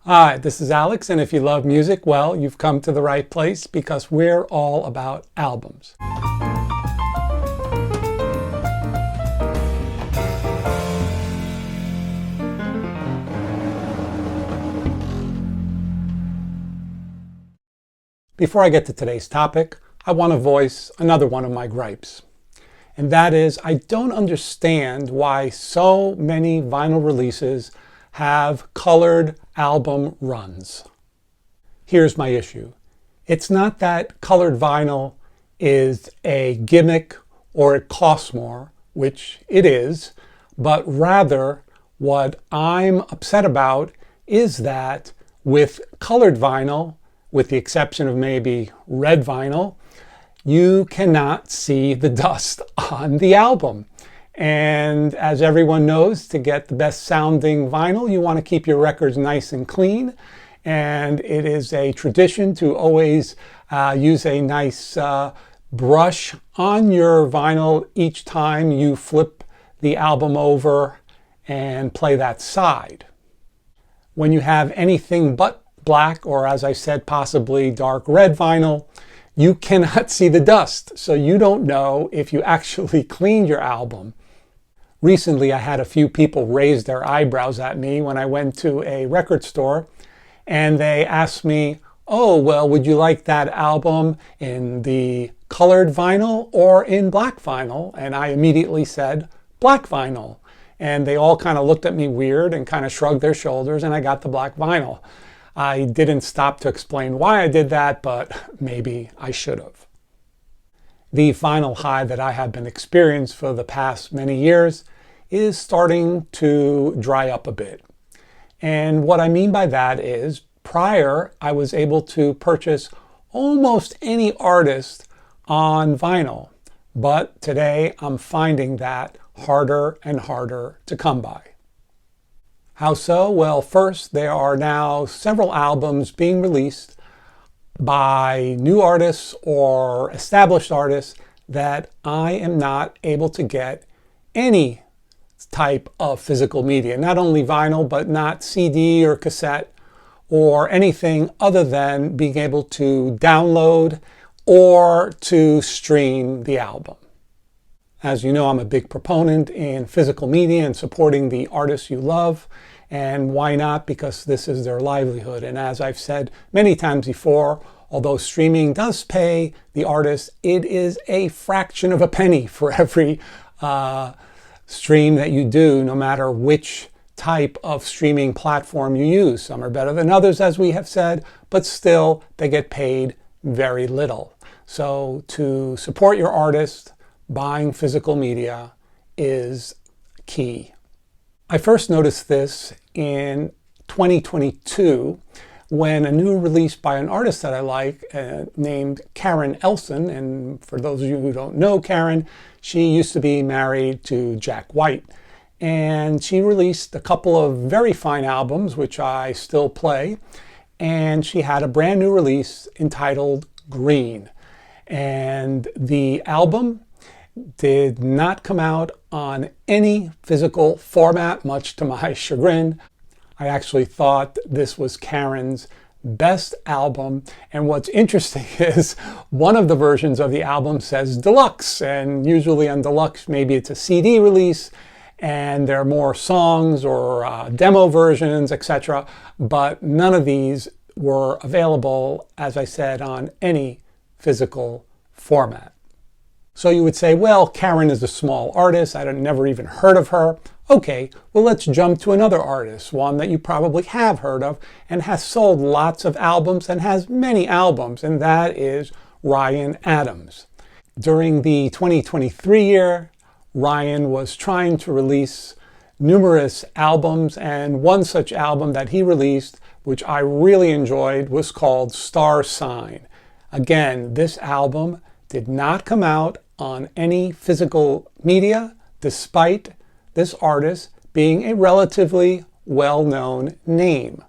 Hi, this is Alex, and if you love music, well, you've come to the right place because we're all about albums. Before I get to today's topic, I want to voice another one of my gripes. And that is, I don't understand why so many vinyl releases have colored album runs. Here's my issue. It's not that colored vinyl is a gimmick or it costs more, which it is, but rather what I'm upset about is that with colored vinyl, with the exception of maybe red vinyl, you cannot see the dust on the album. And as everyone knows, to get the best sounding vinyl, you want to keep your records nice and clean. And it is a tradition to always use a nice brush on your vinyl each time you flip the album over and play that side. When you have anything but black, or as I said, possibly dark red vinyl, you cannot see the dust, so you don't know if you actually cleaned your album. Recently, I had a few people raise their eyebrows at me when I went to a record store, and they asked me, oh, well, would you like that album in the colored vinyl or in black vinyl? And I immediately said, black vinyl. And they all kind of looked at me weird and kind of shrugged their shoulders, and I got the black vinyl. I didn't stop to explain why I did that, but maybe I should have. The vinyl high that I have been experiencing for the past many years is starting to dry up a bit. And what I mean by that is, prior I was able to purchase almost any artist on vinyl, but today I'm finding that harder and harder to come by. How so? Well, first, there are now several albums being released by new artists or established artists that I am not able to get any type of physical media. Not only vinyl, but not CD or cassette or anything other than being able to download or to stream the album. As you know, I'm a big proponent in physical media and supporting the artists you love. And why not? Because this is their livelihood. And as I've said many times before, although streaming does pay the artist, it is a fraction of a penny for every stream that you do, no matter which type of streaming platform you use. Some are better than others, as we have said, but still they get paid very little. So to support your artist, buying physical media is key. I first noticed this in 2022 when a new release by an artist that I like named Karen Elson, and for those of you who don't know Karen, she used to be married to Jack White, and she released a couple of very fine albums which I still play, and she had a brand new release entitled Green, and the album did not come out on any physical format, much to my chagrin. I actually thought this was Karen's best album, and what's interesting is one of the versions of the album says deluxe, and usually on deluxe maybe it's a CD release and there are more songs or demo versions, etc., but none of these were available, as I said, on any physical format. So you would say, well, Karen is a small artist. I never even heard of her. Okay, well, let's jump to another artist, one that you probably have heard of and has sold lots of albums and has many albums, and that is Ryan Adams. During the 2023 year, Ryan was trying to release numerous albums, and one such album that he released, which I really enjoyed, was called Star Sign. Again, this album did not come out on any physical media, despite this artist being a relatively well-known name.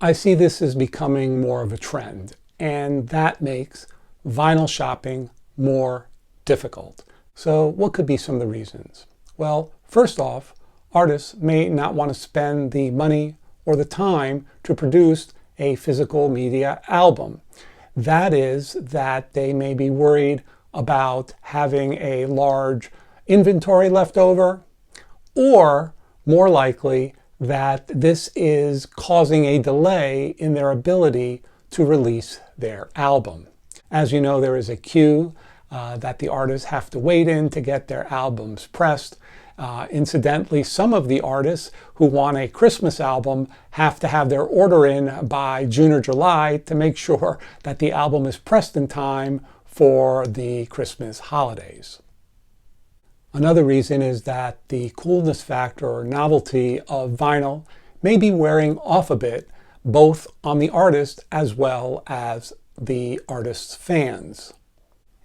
I see this as becoming more of a trend, and that makes vinyl shopping more difficult. So what could be some of the reasons? Well, first off, artists may not want to spend the money or the time to produce a physical media album. That is, that they may be worried about having a large inventory left over, or more likely that this is causing a delay in their ability to release their album. As you know, there is a queue that the artists have to wait in to get their albums pressed. Incidentally, some of the artists who want a Christmas album have to have their order in by June or July to make sure that the album is pressed in time for the Christmas holidays. Another reason is that the coolness factor or novelty of vinyl may be wearing off a bit, both on the artist as well as the artist's fans.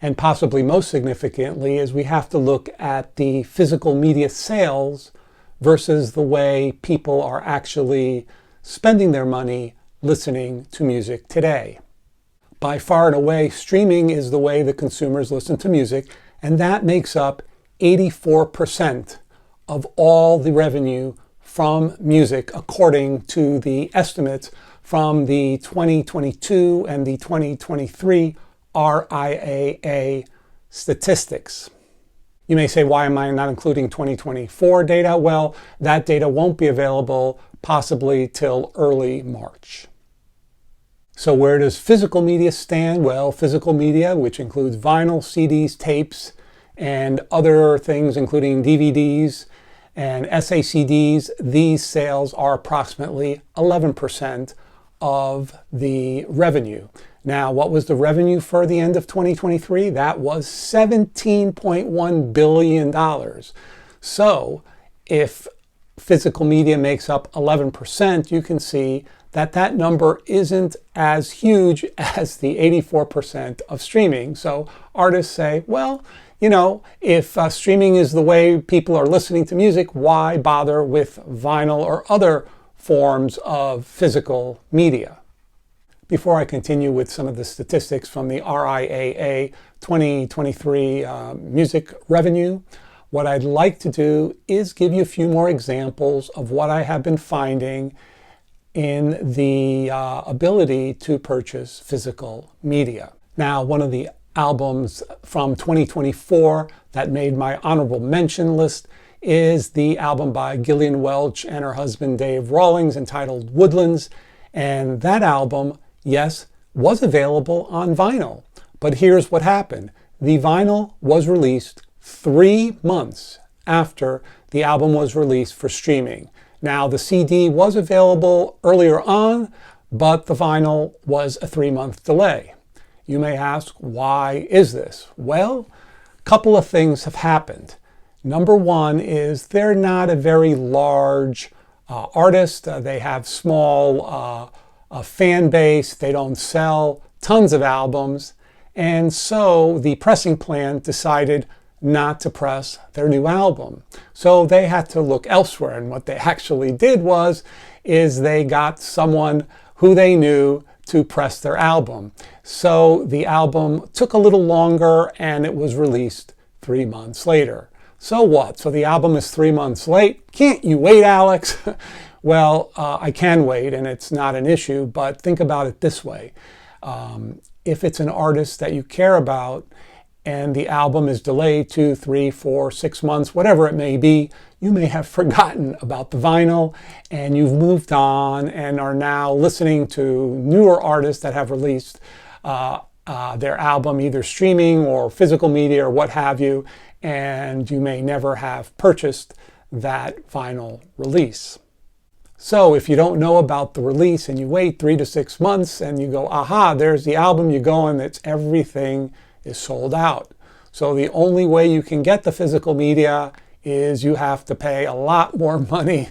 And possibly most significantly is we have to look at the physical media sales versus the way people are actually spending their money listening to music today. By far and away, streaming is the way the consumers listen to music, and that makes up 84% of all the revenue from music, according to the estimates from the 2022 and the 2023 RIAA statistics. You may say, why am I not including 2024 data? Well, that data won't be available possibly till early March. So where does physical media stand? Well, physical media, which includes vinyl, CDs, tapes, and other things including DVDs and SACDs, these sales are approximately 11% of the revenue. Now, what was the revenue for the end of 2023? That was $17.1 billion. So if physical media makes up 11%, you can see that that number isn't as huge as the 84% of streaming. So artists say, well, you know, if streaming is the way people are listening to music, why bother with vinyl or other forms of physical media? Before I continue with some of the statistics from the RIAA 2023 music revenue, what I'd like to do is give you a few more examples of what I have been finding in the ability to purchase physical media. Now, one of the albums from 2024 that made my honorable mention list is the album by Gillian Welch and her husband Dave Rawlings entitled Woodlands. And that album, yes, was available on vinyl. But here's what happened. The vinyl was released 3 months after the album was released for streaming. Now, the CD was available earlier on, but the vinyl was a 3-month delay. You may ask, why is this? Well, a couple of things have happened. Number one is they're not a very large artist. They have small fan base. They don't sell tons of albums. And so the pressing plant decided not to press their new album. So they had to look elsewhere. And what they actually did is they got someone who they knew to press their album. So the album took a little longer and it was released 3 months later. So what? So the album is 3 months late. Can't you wait, Alex? Well, I can wait and it's not an issue, but think about it this way. If it's an artist that you care about and the album is delayed 2, 3, 4, 6 months, whatever it may be, you may have forgotten about the vinyl and you've moved on and are now listening to newer artists that have released their album either streaming or physical media or what have you, and you may never have purchased that vinyl release. So if you don't know about the release and you wait 3 to 6 months and you go, aha, there's the album, you go and it's everything is sold out. So the only way you can get the physical media is you have to pay a lot more money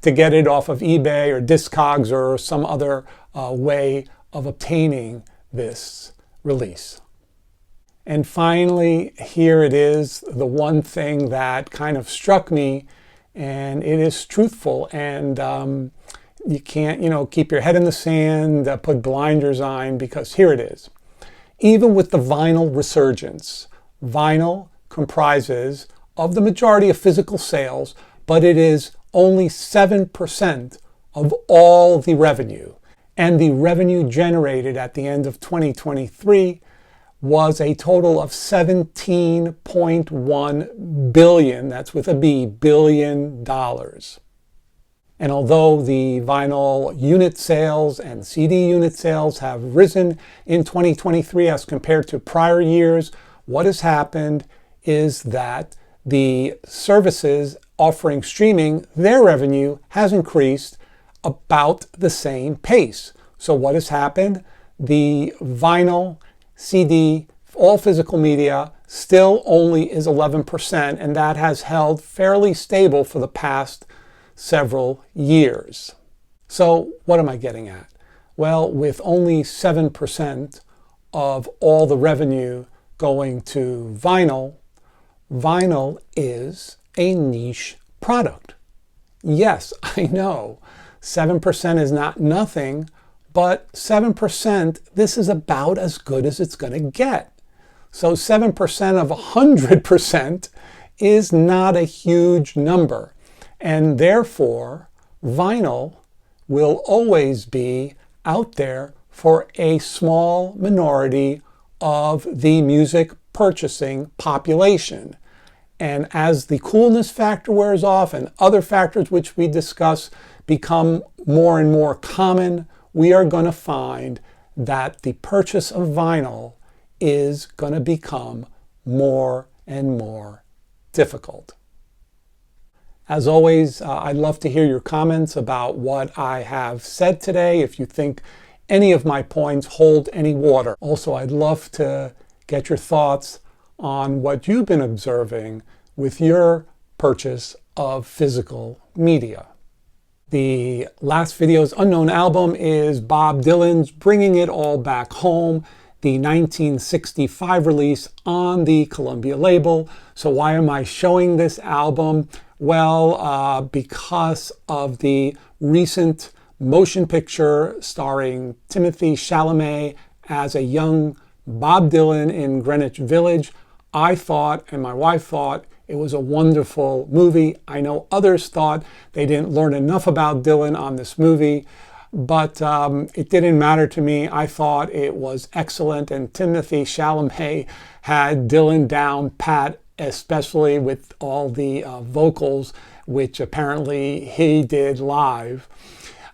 to get it off of eBay or Discogs or some other way of obtaining this release. And finally, here it is, the one thing that kind of struck me, and it is truthful, and you can't, keep your head in the sand, put blinders on, because here it is. Even with the vinyl resurgence, vinyl comprises of the majority of physical sales, but it is only 7% of all the revenue. And the revenue generated at the end of 2023 was a total of $17.1 billion, that's with a B, billion dollars. And although the vinyl unit sales and CD unit sales have risen in 2023 as compared to prior years, what has happened is that the services offering streaming, their revenue has increased about the same pace. So what has happened? The vinyl, CD, all physical media still only is 11%, and that has held fairly stable for the past several years. So what am I getting at? Well, with only 7% of all the revenue going to vinyl, vinyl is a niche product. Yes, I know 7% is not nothing, but 7%, this is about as good as it's going to get. So 7% of 100% is not a huge number. And therefore, vinyl will always be out there for a small minority of the music purchasing population. And as the coolness factor wears off and other factors which we discuss become more and more common, we are going to find that the purchase of vinyl is going to become more and more difficult. As always, I'd love to hear your comments about what I have said today, if you think any of my points hold any water. Also, I'd love to get your thoughts on what you've been observing with your purchase of physical media. The last video's unknown album is Bob Dylan's Bringing It All Back Home, the 1965 release on the Columbia label. So why am I showing this album? Well, because of the recent motion picture starring Timothée Chalamet as a young Bob Dylan in Greenwich Village. I thought, and my wife thought, it was a wonderful movie. I know others thought they didn't learn enough about Dylan on this movie, but it didn't matter to me. I thought it was excellent, and Timothée Chalamet had Dylan down pat, especially with all the vocals, which apparently he did live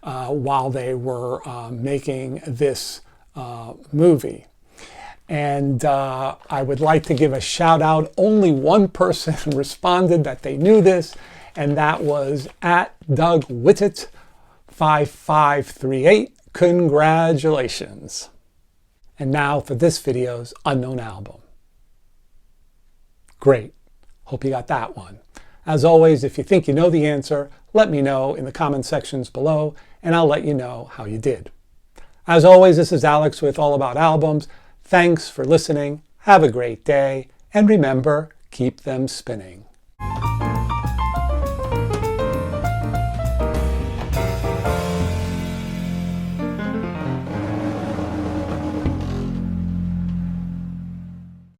while they were making this movie. And I would like to give a shout out. Only one person responded that they knew this, and that was at Doug Whittet 5538. Congratulations. And now for this video's unknown album. Great. Hope you got that one. As always, if you think you know the answer, let me know in the comment sections below, and I'll let you know how you did. As always, this is Alex with All About Albums. Thanks for listening. Have a great day. And remember, keep them spinning.